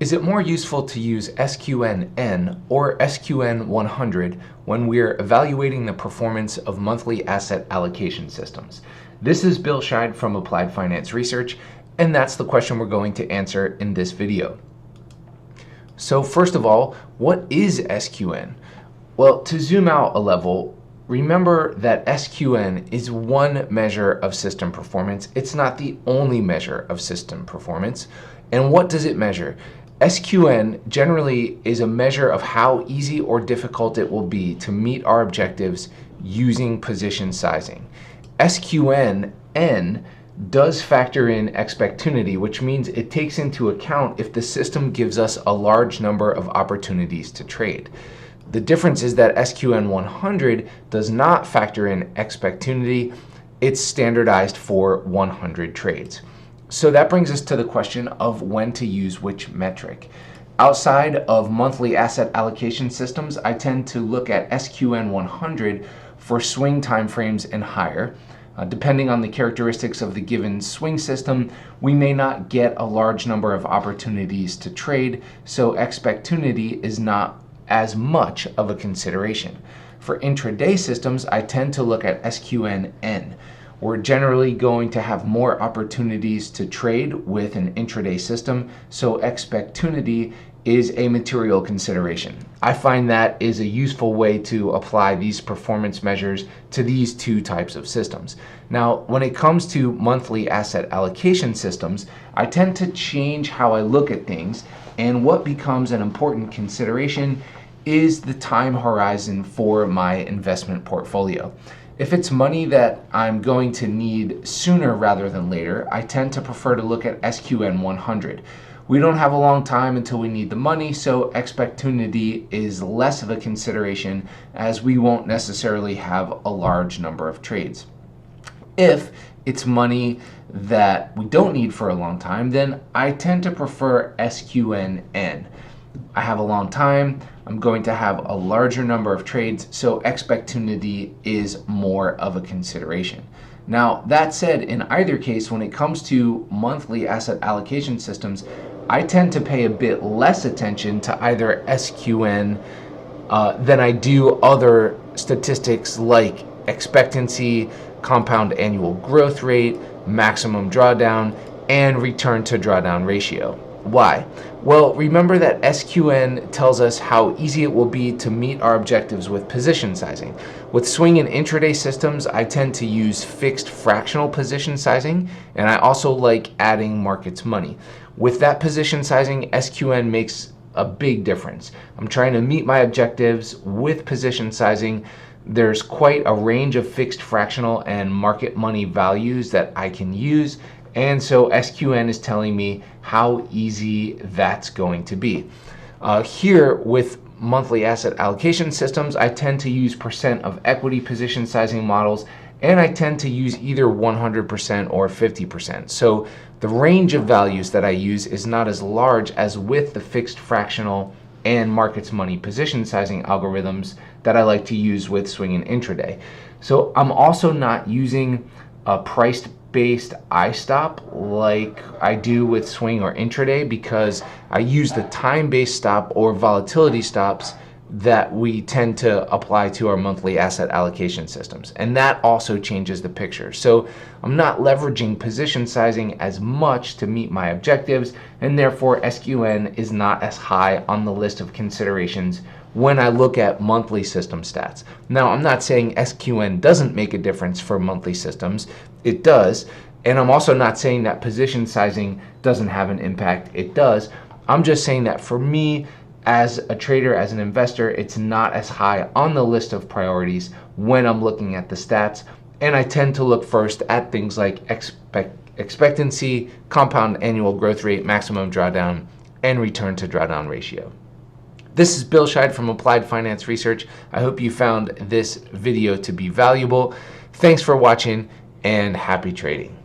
Is it more useful to use SQNn or SQN100 when we're evaluating the performance of monthly asset allocation systems? This is Bill Scheid from Applied Finance Research, and that's the question we're going to answer in this video. So first of all, what is SQN? Well, to zoom out a level, remember that SQN is one measure of system performance. It's not the only measure of system performance. And what does it measure? SQN generally is a measure of how easy or difficult it will be to meet our objectives using position sizing. SQNn does factor in expectunity, which means it takes into account if the system gives us a large number of opportunities to trade. The difference is that SQN100 does not factor in expectunity. It's standardized for 100 trades. So that brings us to the question of when to use which metric. Outside of monthly asset allocation systems, I tend to look at SQN100 for swing timeframes and higher. Depending on the characteristics of the given swing system, we may not get a large number of opportunities to trade, so expectunity is not as much of a consideration. For intraday systems, I tend to look at SQNn. We're generally going to have more opportunities to trade with an intraday system, so expectunity is a material consideration. I find that is a useful way to apply these performance measures to these two types of systems. Now, when it comes to monthly asset allocation systems, I tend to change how I look at things, and what becomes an important consideration is the time horizon for my investment portfolio. If it's money that I'm going to need sooner rather than later, I tend to prefer to look at SQN100. We don't have a long time until we need the money, so expectunity is less of a consideration as we won't necessarily have a large number of trades. If it's money that we don't need for a long time, then I tend to prefer SQNn. I have a long time, I'm going to have a larger number of trades, so expectunity is more of a consideration. Now, that said, in either case, when it comes to monthly asset allocation systems, I tend to pay a bit less attention to either SQN than I do other statistics like expectancy, compound annual growth rate, maximum drawdown, and return to drawdown ratio. Why? Well, remember that SQN tells us how easy it will be to meet our objectives with position sizing. With swing and intraday systems, I tend to use fixed fractional position sizing, and I also like adding markets money. With that position sizing, SQN makes a big difference. I'm trying to meet my objectives with position sizing. There's quite a range of fixed fractional and market money values that I can use, and so SQN is telling me how easy that's going to be. Here with monthly asset allocation systems, I tend to use percent of equity position sizing models, and I tend to use either 100% or 50%. So the range of values that I use is not as large as with the fixed fractional and markets money position sizing algorithms that I like to use with swing and intraday. So I'm also not using a price-based I-stop like I do with swing or intraday, because I use the time-based stop or volatility stops that we tend to apply to our monthly asset allocation systems. And that also changes the picture. So I'm not leveraging position sizing as much to meet my objectives, and therefore SQN is not as high on the list of considerations when I look at monthly system stats. Now, I'm not saying SQN doesn't make a difference for monthly systems. It does. And I'm also not saying that position sizing doesn't have an impact. It does. I'm just saying that for me, as a trader, as an investor, it's not as high on the list of priorities when I'm looking at the stats. And I tend to look first at things like expectancy, compound annual growth rate, maximum drawdown, and return to drawdown ratio. This is Bill Scheid from Applied Finance Research. I hope you found this video to be valuable. Thanks for watching, and happy trading.